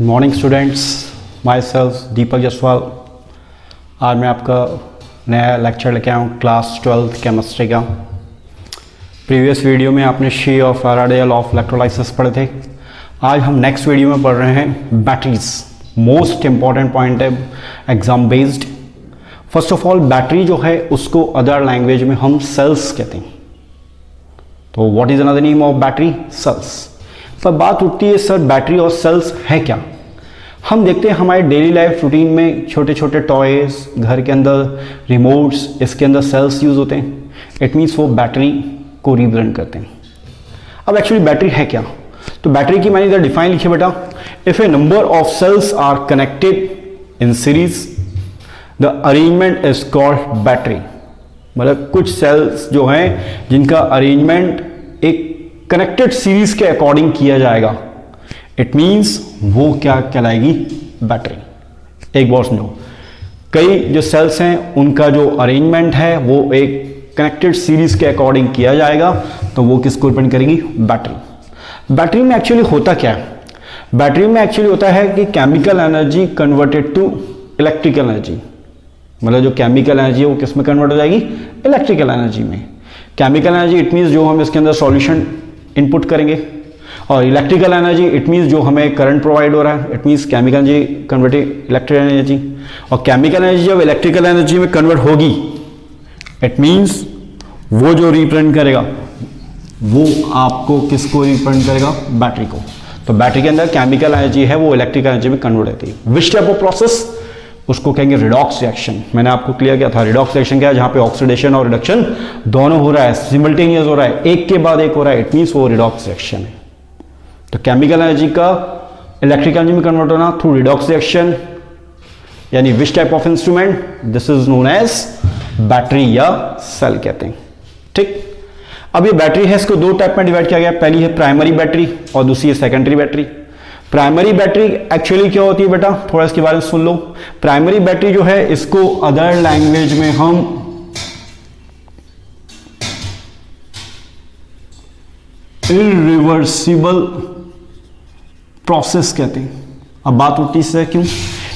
Morning students, my self दीपक जसवाल। आज मैं आपका नया लेक्चर लेके आया हूँ क्लास 12th केमिस्ट्री का। प्रीवियस वीडियो में आपने she of Faraday law of electrolysis पढ़े थे। आज हम नेक्स्ट वीडियो में पढ़ रहे हैं बैटरीज। मोस्ट इंपॉर्टेंट पॉइंट है exam based. First of all, battery जो है उसको अदर लैंग्वेज में हम सेल्स कहते हैं। तो what is another name of battery? Cells. पर बात उठती है सर बैटरी और सेल्स है क्या? हम देखते हैं हमारे डेली लाइफ रूटीन में छोटे छोटे टॉयज, घर के अंदर रिमोट्स, इसके अंदर सेल्स यूज होते हैं। इट मीन्स वो बैटरी को रिप्रेजेंट करते हैं। अब एक्चुअली बैटरी है क्या? तो बैटरी की मैंने इधर डिफाइन लिखी बेटा, if a number of cells are connected in series the arrangement is called battery. मतलब कुछ सेल्स जो हैं जिनका अरेंजमेंट एक कनेक्टेड सीरीज के अकॉर्डिंग किया जाएगा, इट मींस वो क्या कहलाएगी? बैटरी। एक बार समझो, कई जो सेल्स हैं उनका जो अरेंजमेंट है वो एक कनेक्टेड सीरीज के अकॉर्डिंग किया जाएगा, तो वो किसको रिप्रेजेंट करेगी? बैटरी। बैटरी में एक्चुअली होता क्या है? बैटरी में एक्चुअली होता है कि chemical energy converted to electrical energy. मतलब जो केमिकल एनर्जी है वो किस में कन्वर्ट हो जाएगी? इलेक्ट्रिकल एनर्जी में। केमिकल एनर्जी इट मीन्स जो हम इसके अंदर सॉल्यूशन इनपुट करेंगे, और इलेक्ट्रिकल एनर्जी इट मीन्स जो हमें करंट प्रोवाइड हो रहा है, it means chemical energy converted electrical energy. और केमिकल एनर्जी जब इलेक्ट्रिकल एनर्जी में कन्वर्ट होगी, इट मीन्स वो जो रिप्रेजेंट करेगा वो आपको किसको रिप्रेजेंट करेगा? बैटरी को। तो बैटरी के अंदर केमिकल एनर्जी है वो इलेक्ट्रिकल एनर्जी में कन्वर्ट होती है। विच टाइप ऑफ प्रोसेस? उसको कहेंगे रिडॉक्स रिएक्शन। मैंने आपको क्लियर किया था रिडॉक्स रिएक्शन क्या है, जहां पे ऑक्सीडेशन और रिडक्शन दोनों हो रहा है, सिमल्टेनियस हो रहा है, एक के बाद एक हो रहा है, इट मींस वो रिडॉक्स रिएक्शन है। तो केमिकल एनर्जी का इलेक्ट्रिकल एनर्जी में कन्वर्ट होना थ्रू रिडॉक्स रिएक्शन, यानी which type of instrument? This is known as battery या सेल कहते हैं। ठीक, अब ये बैटरी है, इसको दो टाइप में डिवाइड किया गया। पहली है प्राइमरी बैटरी और दूसरी है secondary battery. Primary battery actually क्या होती है बेटा, थोड़ा इसके बारे में सुन लो। प्राइमरी बैटरी जो है इसको अदर लैंग्वेज में हम इरिवर्सिबल प्रोसेस कहते हैं। अब बात उठती है क्यों?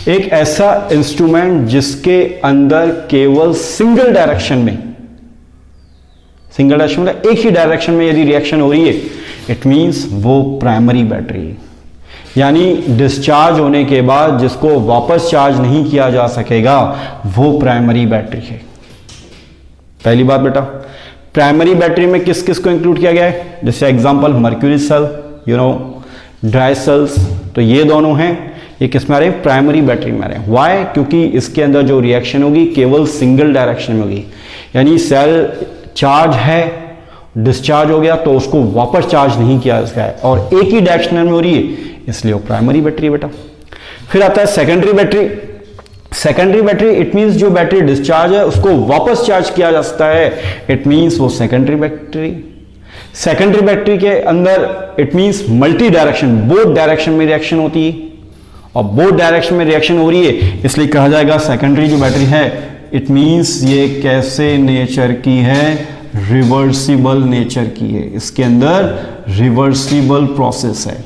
एक ऐसा इंस्ट्रूमेंट जिसके अंदर केवल सिंगल डायरेक्शन में एक ही डायरेक्शन में यदि रिएक्शन हो रही है, इट मींस वो प्राइमरी बैटरी है। यानी डिस्चार्ज होने के बाद जिसको वापस चार्ज नहीं किया जा सकेगा वो प्राइमरी बैटरी है। पहली बात बेटा, प्राइमरी बैटरी में किस किस को इंक्लूड किया गया है? जैसे example mercury cell, dry cells, तो ये दोनों हैं, ये किस में आ रहे हैं? प्राइमरी बैटरी में आ रहे हैं। वाई? क्योंकि इसके अंदर जो रिएक्शन होगी केवल सिंगल डायरेक्शन में होगी। यानी सेल चार्ज है, डिस्चार्ज हो गया तो उसको वापस चार्ज नहीं किया इसका है, और एक ही डायरेक्शन में हो रही है, इसलिए वो प्राइमरी बैटरी है बेटा। फिर आता है secondary battery. Secondary battery it means जो बैटरी डिस्चार्ज है उसको वापस चार्ज किया जा सकता है, इट मींस वो सेकेंडरी बैटरी। सेकेंडरी बैटरी के अंदर it means multi direction, both direction में रिएक्शन होती है, और बोथ डायरेक्शन में रिएक्शन हो रही है, इसलिए कहा जाएगा सेकेंडरी जो बैटरी है इट मींस ये कैसे नेचर की है? रिवर्सिबल नेचर की है। इसके अंदर रिवर्सिबल प्रोसेस है।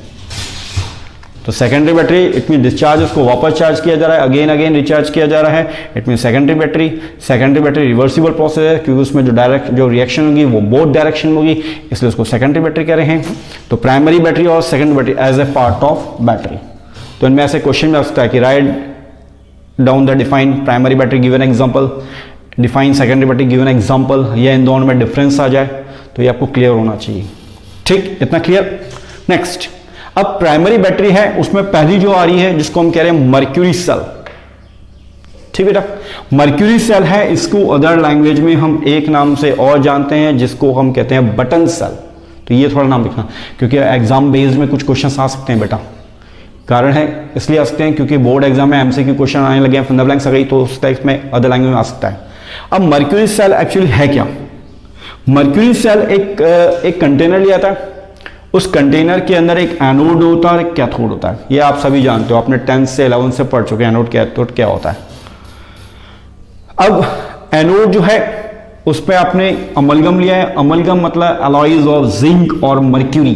तो secondary battery it mean discharge, उसको वापस चार्ज किया जा रहा है, अगेन अगेन रिचार्ज किया जा रहा है, it mean secondary battery. Secondary battery reversible process है क्योंकि उसमें जो रिएक्शन होगी वो बोथ डायरेक्शन में होगी, इसलिए उसको सेकेंडरी बैटरी कह रहे हैं। तो प्राइमरी बैटरी और secondary battery as a part of battery. तो इनमें ऐसे क्वेश्चन में आ सकता है कि right down the define primary battery given example, define secondary battery given example, या इन दोनों में डिफरेंस आ जाए, तो ये आपको क्लियर होना चाहिए। ठीक, इतना क्लियर? नेक्स्ट, अब प्राइमरी बैटरी है, उसमें पहली जो आ रही है जिसको हम कह रहे हैं मर्क्यूरी सेल। ठीक बेटा, मर्क्यूरी सेल है, इसको अदर लैंग्वेज में हम एक नाम से और जानते हैं जिसको हम कहते हैं बटन सेल। तो ये थोड़ा नाम लिखना, क्योंकि एग्जाम बेस्ड में कुछ क्वेश्चन आ सकते हैं बेटा। कारण है इसलिए आ सकते हैं क्योंकि बोर्ड एग्जाम में एमसीक्यू क्वेश्चन आने लगे हैं, फ्रॉम द ब्लैंक्स आ गई, तो उस टाइप में अदर लैंग्वेज में आ सकता है। अब मर्क्यूरी सेल एक्चुअली है क्या? मर्क्यूरी सेल एक कंटेनर लिया था, उस कंटेनर के अंदर एक एनोड होता है और एक कैथोड होता है। ये आप सभी जानते हो, आपने 10 से 11 से पढ़ चुके हैं एनोड कैथोड क्या होता है। अब एनोड जो है उस पर आपने अमलगम लिया है। अमलगम मतलब अलॉयज ऑफ जिंक और मर्क्यूरी।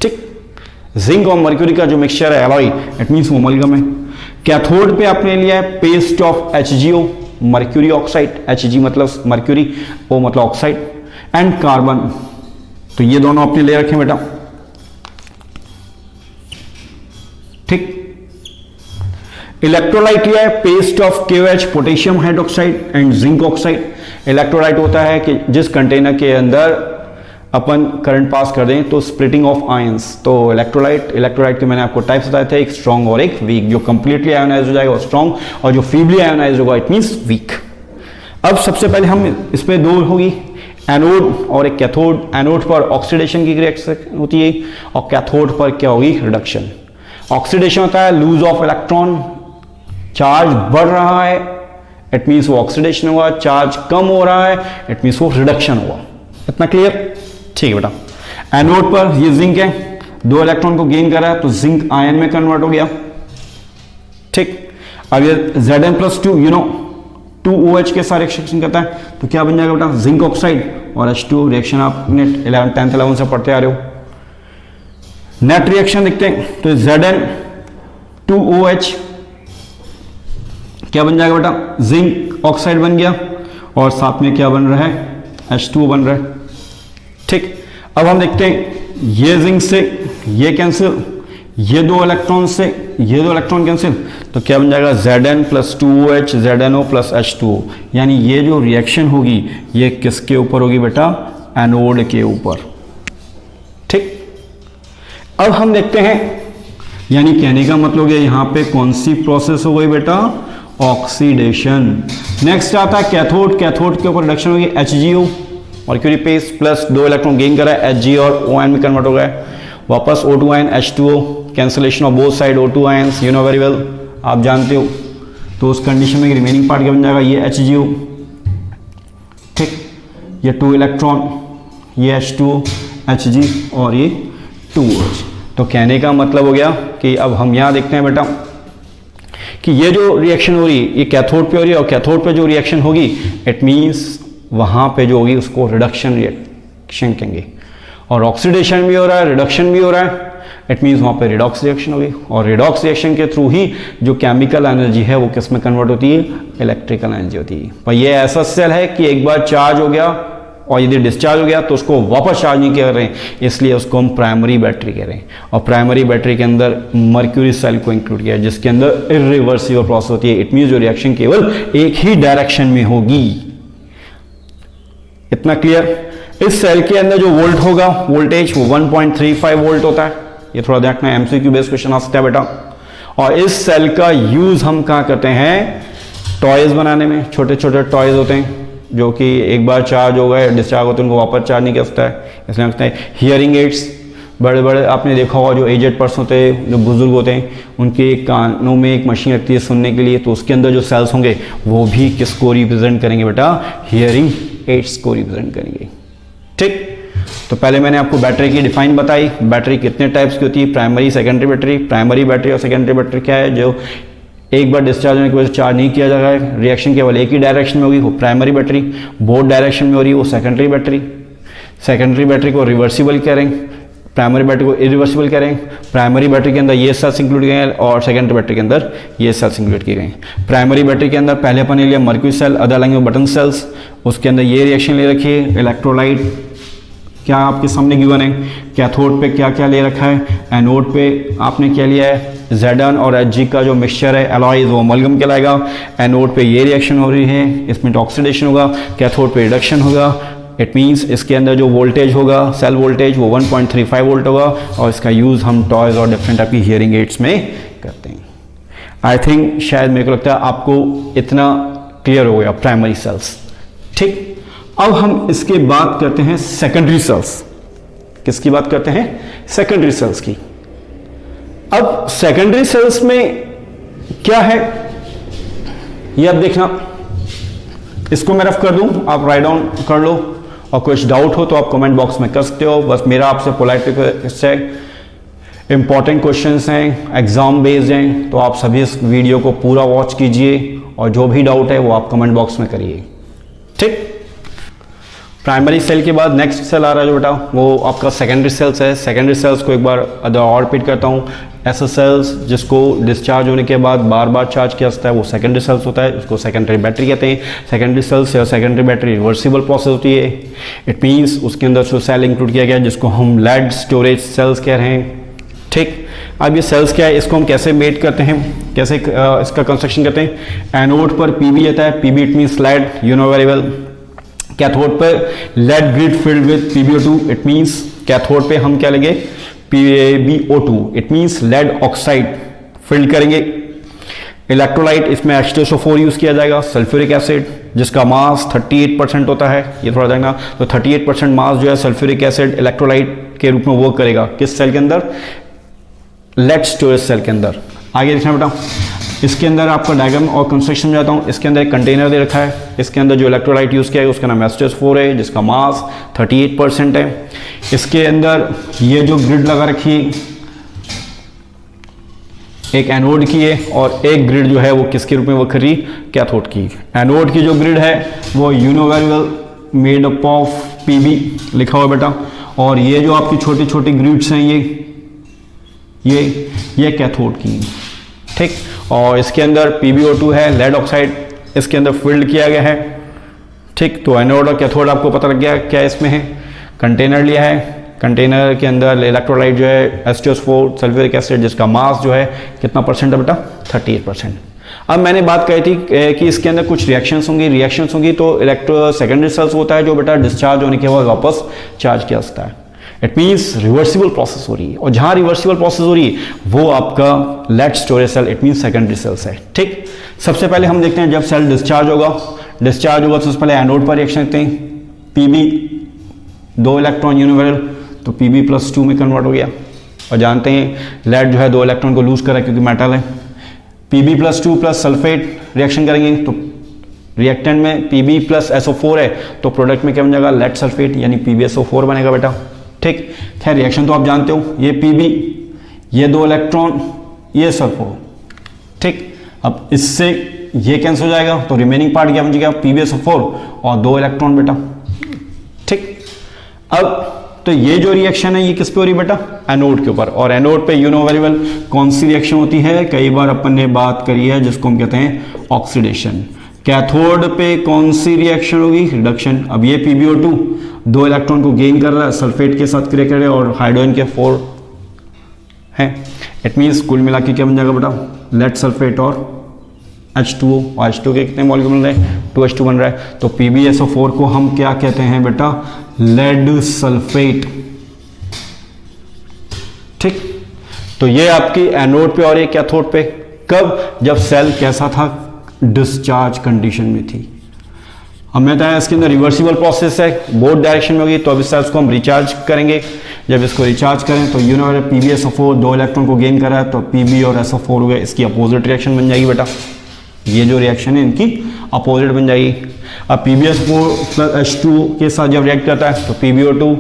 ठीक, जिंक और मर्क्यूरी का जो मिक्सचर है एलॉय, इट मीन्स वो अमलगम है। कैथोड पे आपने लिया है paste of HgO, mercury oxide, Hg मतलब मर्क्यूरी, O मतलब ऑक्साइड, एंड कार्बन। तो ये दोनों आपने ले रखे बेटा, ठीक। इलेक्ट्रोलाइट लिया है paste of KOH, potassium hydroxide and zinc oxide. Electrolyte होता है कि जिस कंटेनर के अंदर अपन करंट पास कर दें तो स्प्लिटिंग ऑफ आयंस। तो इलेक्ट्रोलाइट के मैंने आपको टाइप्स बताए थे, एक स्ट्रॉन्ग और एक वीक। जो कंप्लीटली आयोनाइज हो जाएगा वो स्ट्रॉन्ग, और जो फीबली आयोनाइज होगा इट मींस वीक। अब सबसे पहले हम इस पे दो होगी, एनोड और एक कैथोड। एनोड पर ऑक्सीडेशन की रिएक्शन होती है और कैथोड पर क्या होगी, रिडक्शन। ऑक्सीडेशन होता है लूज ऑफ इलेक्ट्रॉन, चार्ज बढ़ रहा है इट मीन्स वो ऑक्सीडेशन होगा, चार्ज कम हो रहा है इट मीन्स वो रिडक्शन होगा। इतना क्लियर, ठीक है बेटा। एनोड पर ये जिंक है, 2 इलेक्ट्रॉन को गेन कर रहा है तो जिंक आयन में कन्वर्ट हो गया, ठीक। अब ये Zn+2 2OH के साथ रिएक्शन करता है तो क्या बन जाएगा बेटा, जिंक ऑक्साइड और H2O। रिएक्शन आपने 10th 11 से पढ़ते आ रहे हो। नेट रिएक्शन देखते हैं तो Zn2OH क्या बन जाएगा बेटा, जिंक ऑक्साइड बन गया, और साथ में क्या बन रहा है, H2O बन रहा है, ठीक। अब हम देखते हैं ये जिंक से ये कैंसिल, ये 2 इलेक्ट्रॉन से ये 2 इलेक्ट्रॉन कैंसिल, तो क्या बन जाएगा Zn+2OH ZnO+H2O। यानी ये जो रिएक्शन होगी ये किसके ऊपर होगी बेटा, एनोड के ऊपर, ठीक। अब हम देखते हैं, यानी कहने का मतलब ये यहां पे कौन सी प्रोसेस हो गई बेटा, ऑक्सीडेशन। नेक्स्ट आता है कैथोड। कैथोड के ऊपर रिडक्शन होगी, HgO mercury paste plus 2 electron gain करा है, Hg और O आयन में कन्वर्ट हो गया है, वापस O2 ion H2O, cancellation of both side O2 ions, you know very well, आप जानते हो। तो उस कंडीशन में रिमेनिंग पार्ट क्या बन जाएगा, ये HgO, ठीक, ये 2 इलेक्ट्रॉन, ये H2O, Hg और ये 2OH। तो कहने का मतलब हो गया कि अब हम यहां देखते हैं बेटा कि ये जो रिएक्शन हो रही है ये कैथोड पे हो रही है, और कैथोड पे जो रिएक्शन होगी इट मींस वहां पे जो होगी उसको रिडक्शन रिएक्शन कहेंगे। और ऑक्सीडेशन भी हो रहा है, रिडक्शन भी हो रहा है, इट मींस वहां पे रिडॉक्स रिएक्शन होगी। और रिडॉक्स रिएक्शन के थ्रू ही जो केमिकल एनर्जी है वो किस में कन्वर्ट होती है, इलेक्ट्रिकल एनर्जी होती है। पर ये ऐसा सेल है कि एक बार चार्ज हो गया और यदि डिस्चार्ज हो गया तो उसको वापस चार्ज नहीं कर रहे हैं, इसलिए उसको हम प्राइमरी बैटरी कह रहे हैं। और प्राइमरी बैटरी के अंदर मर्क्यूरी सेल को इंक्लूड किया है जिसके अंदर इरिवर्सिबल प्रोसेस होती है। इट मींस जो रिएक्शन केवल एक ही डायरेक्शन में होगी। इतना क्लियर। इस सेल के अंदर जो वोल्ट होगा, वोल्टेज वो 1.35 वोल्ट होता है। ये थोड़ा देखना है, एमसीक्यू बेस्ड क्वेश्चन आ सकता है बेटा। और इस सेल का यूज हम कहाँ करते हैं, टॉयज बनाने में। छोटे छोटे टॉयज होते हैं जो कि एक बार चार्ज हो गए डिस्चार्ज होते हैं, उनको वापस चार्ज नहीं कर सकता है, इसलिए लगता है। हियरिंग एड्स, बड़े बड़े आपने देखा होगा जो एजेड पर्सन होते हैं, जो बुजुर्ग होते हैं, उनके कानों में एक मशीन लगती है सुनने के लिए, तो उसके अंदर जो सेल्स होंगे वो भी किसको रिप्रेजेंट करेंगे बेटा, हियरिंग एड्स को रिप्रेजेंट करेंगे। ठीक, तो पहले मैंने आपको बैटरी की डिफाइन बताई। बैटरी कितने टाइप्स की होती है, primary secondary battery. Primary battery और सेकेंडरी बैटरी क्या है, जो एक बार डिस्चार्ज होने की वजह से चार्ज नहीं किया जा रहा है, रिएक्शन केवल एक ही डायरेक्शन में होगी, वो प्राइमरी बैटरी। बोथ डायरेक्शन में हो रही है वो सेकेंडरी बैटरी। सेकेंडरी बैटरी को रिवर्सिबल करें, प्राइमरी बैटरी को इरिवर्सिबल करें। प्राइमरी बैटरी के अंदर ये सेल्स इंक्लूड किए गए और सेकेंडरी बैटरी के अंदर ये सेल्स इंक्लूड किए गए। प्राइमरी बैटरी के अंदर पहले अपन ने लिया mercury cell, other language button cells, उसके अंदर ये रिएक्शन ले रखी है। इलेक्ट्रोलाइट क्या आपके सामने गिवन है, कैथोड पे क्या क्या ले रखा है, एनोड पे आपने क्या लिया है, Zn और Hg का जो मिक्सचर है एलॉयज वो अमलगम कहलाएगा। एनोड पे ये रिएक्शन हो रही है, इसमें ऑक्सीडेशन होगा, कैथोड पे रिडक्शन होगा। इट मीन्स इसके अंदर जो वोल्टेज होगा, सेल वोल्टेज, वो 1.35 वोल्ट होगा और इसका यूज़ हम टॉयज और डिफरेंट टाइप की हियरिंग एड्स में करते हैं। आई थिंक शायद मेरे को लगता है आपको इतना क्लियर हो गया प्राइमरी सेल्स। ठीक, अब हम इसके बात करते हैं सेकेंडरी सेल्स। किसकी बात करते हैं, सेकेंडरी सेल्स की। अब सेकेंडरी सेल्स में क्या है ये आप देखना, इसको मैं रफ कर दूं, आप राइट डाउन कर लो, और कुछ डाउट हो तो आप कमेंट बॉक्स में कर सकते हो। बस मेरा आपसे पोलाइट रिक्वेस्ट है, इंपॉर्टेंट क्वेश्चंस हैं, एग्जाम बेस्ड हैं, तो आप सभी इस वीडियो को पूरा वॉच कीजिए और जो भी डाउट है वो आप कमेंट बॉक्स में करिए। ठीक, प्राइमरी सेल के बाद नेक्स्ट सेल आ रहा है जो बेटा वो आपका सेकेंडरी सेल्स है। सेकेंडरी सेल्स को एक बार और रिपीट करता हूँ, ऐसे सेल्स जिसको डिस्चार्ज होने के बाद बार बार चार्ज किया जाता है वो सेकेंडरी सेल्स होता है, उसको सेकेंडरी बैटरी कहते हैं। सेकेंडरी सेल्स या सेकेंडरी बैटरी रिवर्सिबल प्रोसेस होती है। इट मीन्स उसके अंदर जो सेल इंक्लूड किया गया है जिसको हम लेड स्टोरेज सेल्स कह रहे हैं। ठीक, अब ये सेल्स क्या है, इसको हम कैसे मेड करते हैं, कैसे इसका कंस्ट्रक्शन करते हैं। एनोड पर पीबी आता है, PB it means lead, you know very well. Cathode पर lead grid filled with PbO2, it means cathode पे हम क्या लेंगे, PbO2, it means lead oxide filled करेंगे। इलेक्ट्रोलाइट इसमें H2SO4 यूज किया जाएगा, सल्फ्यूरिक एसिड जिसका मास 38% होता है, ये थोड़ा देखना। तो 38% मास जो है सल्फ्यूरिक एसिड इलेक्ट्रोलाइट के रूप में वर्क करेगा किस सेल के अंदर, लेड स्टोरेज सेल के अंदर। आगे देखना बेटा, इसके अंदर आपका डायग्राम और कंस्ट्रक्शन में जाता हूँ। इसके अंदर एक कंटेनर दे रखा है, इसके अंदर जो इलेक्ट्रोलाइट यूज़ किया है उसका नाम H2SO4 है जिसका मास 38% है। इसके अंदर ये जो ग्रिड लगा रखी है एक एनोड की है और एक ग्रिड जो है वो किसके रूप में वर्क कर रही, कैथोड की। एनोड की जो ग्रिड है वो you know very well made up of PB लिखा हुआ बेटा, और ये जो आपकी छोटी छोटी ग्रिड्स हैं ये कैथोड की। ठीक, और इसके अंदर PbO2 है, लेड ऑक्साइड इसके अंदर फिल्ड किया गया है। ठीक, तो एनोड और कैथोड आपको पता लग गया क्या इसमें है। कंटेनर लिया है, कंटेनर के अंदर इलेक्ट्रोलाइट जो है H2SO4 सल्फ्यूरिक एसिड जिसका मास जो है कितना परसेंट है बेटा, 38%। अब मैंने बात कही थी कि इसके अंदर कुछ रिएक्शंस होंगी तो इलेक्ट्रो सेकेंडरी सेल्स होता है जो बेटा डिस्चार्ज होने के बाद वापस चार्ज किया जाता है। इट मीन्स रिवर्सिबल प्रोसेस हो रही है, और जहां रिवर्सिबल प्रोसेस हो रही है वो आपका lead storage cell, it means secondary cells है। ठीक, सबसे पहले हम देखते हैं जब सेल डिस्चार्ज होगा तो सबसे पहले एनोड पर रिएक्शन करते हैं। PB 2 इलेक्ट्रॉन यूनिवर्सल तो PB+2 में कन्वर्ट हो गया, और जानते हैं लेड जो है 2 इलेक्ट्रॉन को लूज कर रहा है क्योंकि मेटल है। PB+2 प्लस सल्फेट रिएक्शन करेंगे तो रिएक्टेंट में PB+SO4 है तो प्रोडक्ट में क्या बन जाएगा, लेड सल्फेट यानी PbSO4 बनेगा बेटा। ठीक, खैर रिएक्शन तो आप जानते हो, ये PB, ये 2 इलेक्ट्रॉन, ये सल्फर। ठीक, अब इससे ये कैंसिल हो जाएगा तो रिमेनिंग पार्ट क्या बन जाएगा, PbSO4 और 2 इलेक्ट्रॉन बेटा। ठीक, अब तो ये जो रिएक्शन है ये किस पे हो रही है बेटा, एनोड के ऊपर। और एनोड पे यू नो वेरी वेल कौन सी रिएक्शन होती है, कई बार अपन ने बात करी है जिसको हम कहते हैं ऑक्सीडेशन। कैथोड पे कौन सी रिएक्शन होगी, रिडक्शन। अब ये PbO2 2 इलेक्ट्रॉन को गेन कर रहा है, सल्फेट के साथ क्रिया कर रहा है और हाइड्रोजन के 4 हैं। इट मीन्स कुल मिला के क्या बन जाएगा बेटा, लेड सल्फेट और H2O, और H2O के कितने मॉलिक्यूल बन रहे हैं, 2H2 बन रहा है। तो PbSO4 को हम क्या कहते हैं बेटा, लेड सल्फेट। ठीक, तो ये आपकी एनोड पे और ये कैथोड पे। कब, जब सेल कैसा था, डिस्चार्ज कंडीशन में थी। हमने बताया इसके अंदर रिवर्सिबल प्रोसेस है, बोथ डायरेक्शन में होगी। तो अब इस सेल्स को हम रिचार्ज करेंगे। जब इसको रिचार्ज करें तो यू नो PbSO4 2 इलेक्ट्रॉन को गेन कर रहा है तो PB और SO4 हो गए, इसकी अपोजिट रिएक्शन बन जाएगी बेटा। ये जो रिएक्शन है इनकी अपोजिट बन जाएगी। अब PbSO4 प्लस H2 के साथ जब रिएक्ट करता है तो PbO2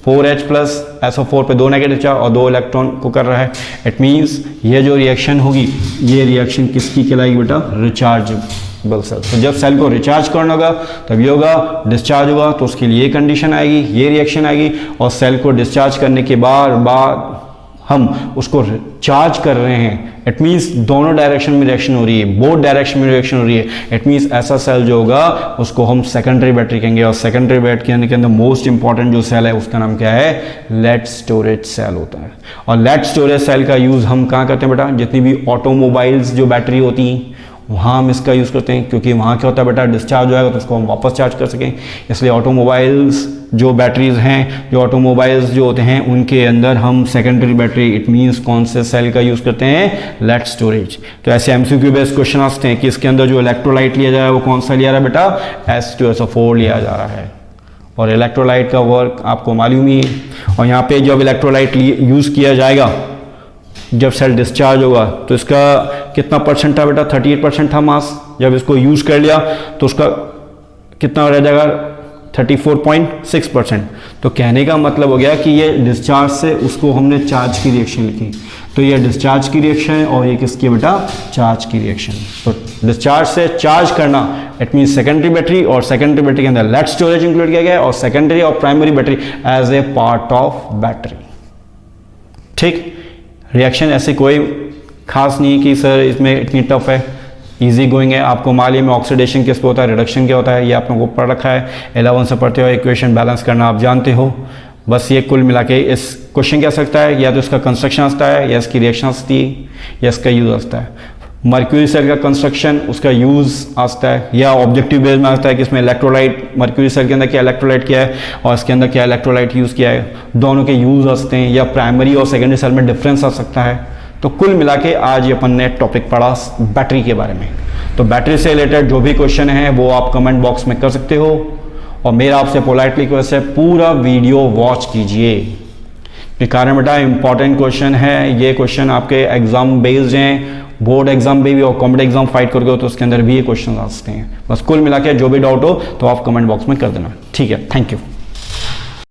4H प्लस SO4 पे 2 नेगेटिव चार्ज और 2 इलेक्ट्रॉन को कर रहा है। इट मीन्स ये जो रिएक्शन होगी ये रिएक्शन किसकी कहलाएगी बेटा, रिचार्जेबल सेल। तो जब सेल को रिचार्ज करना होगा तब ये होगा, डिस्चार्ज होगा तो उसके लिए ये कंडीशन आएगी, ये रिएक्शन आएगी। और सेल को डिस्चार्ज करने के बाद हम उसको चार्ज कर रहे हैं, इट मीन्स दोनों डायरेक्शन में रिएक्शन हो रही है, बोथ डायरेक्शन में रिएक्शन हो रही है। इट मीन्स ऐसा सेल जो होगा उसको हम सेकेंडरी बैटरी कहेंगे। और सेकेंडरी बैटरी के अंदर मोस्ट इंपॉर्टेंट जो सेल है उसका नाम क्या है, लेड स्टोरेज सेल होता है। और लेड स्टोरेज सेल का यूज हम कहाँ करते हैं बेटा, जितनी भी ऑटोमोबाइल्स जो बैटरी होती हैं वहाँ हम इसका यूज़ करते हैं, क्योंकि वहाँ क्या होता है बेटा, डिस्चार्ज हो जाएगा तो उसको हम वापस चार्ज कर सकें। इसलिए ऑटोमोबाइल्स जो बैटरीज हैं, जो ऑटोमोबाइल्स जो होते हैं उनके अंदर हम सेकेंडरी बैटरी, इट मीन्स कौन से सेल का यूज़ करते हैं, लेड स्टोरेज। तो ऐसे MCQ बेस्ड क्वेश्चन आते हैं कि इसके अंदर जो इलेक्ट्रोलाइट लिया जा रहा है वो कौन सा लिया रहा है बेटा, H2SO4 लिया जा रहा है। और इलेक्ट्रोलाइट का वर्क आपको मालूम ही है। और यहाँ पे जब इलेक्ट्रोलाइट यूज़ किया जाएगा, जब सेल डिस्चार्ज होगा तो इसका कितना परसेंट था बेटा, 38% था मास। जब इसको यूज कर लिया तो उसका कितना रह जाएगा, 34.6%। तो कहने का मतलब हो गया कि ये डिस्चार्ज से उसको हमने चार्ज की रिएक्शन लिखी। तो ये डिस्चार्ज की रिएक्शन है और ये किसकी बेटा, चार्ज की रिएक्शन। तो डिस्चार्ज से चार्ज करना इट मीन सेकेंडरी बैटरी, और सेकेंडरी बैटरी के अंदर लेड स्टोरेज इंक्लूड किया गया है, और सेकेंडरी और primary battery as a part of battery. ठीक, रिएक्शन ऐसे कोई खास नहीं है कि सर इसमें इतनी टफ है, इजी गोइंग है। आपको मालूम है ऑक्सीडेशन किस पे होता है, रिडक्शन क्या होता है, ये आप लोगों को पढ़ रखा है, 11 से पढ़ते हो, इक्वेशन बैलेंस करना आप जानते हो। बस ये कुल मिला के इस क्वेश्चन क्या सकता है, या तो इसका कंस्ट्रक्शन आता है, या इसकी रिएक्शन आती है, या इसका यूज आता है। मर्क्यूरी सेल का कंस्ट्रक्शन, उसका यूज आता है, या ऑब्जेक्टिव बेस में आता है कि इसमें इलेक्ट्रोलाइट, मर्क्यूरी सेल के अंदर क्या इलेक्ट्रोलाइट किया है और इसके अंदर क्या इलेक्ट्रोलाइट यूज़ किया है, दोनों के यूज आते हैं, या प्राइमरी और सेकेंडरी सेल में डिफरेंस आ सकता है। तो कुल मिला के आज ये अपन ने टॉपिक पढ़ा बैटरी के बारे में। तो बैटरी से रिलेटेड जो भी क्वेश्चन है वो आप कमेंट बॉक्स में कर सकते हो, और मेरा आपसे पोलाइटली रिक्वेस्ट है पूरा वीडियो वॉच कीजिए, कि कारण बेटा इंपॉर्टेंट क्वेश्चन है। ये क्वेश्चन आपके एग्जाम बेस्ड हैं, बोर्ड एग्जाम में भी और कॉम्पिटेटिव एग्जाम फाइट करोगे हो तो उसके अंदर भी ये क्वेश्चन आ सकते हैं। बस कुल मिला के जो भी डाउट हो तो आप कमेंट बॉक्स में कर देना। ठीक है, थैंक यू।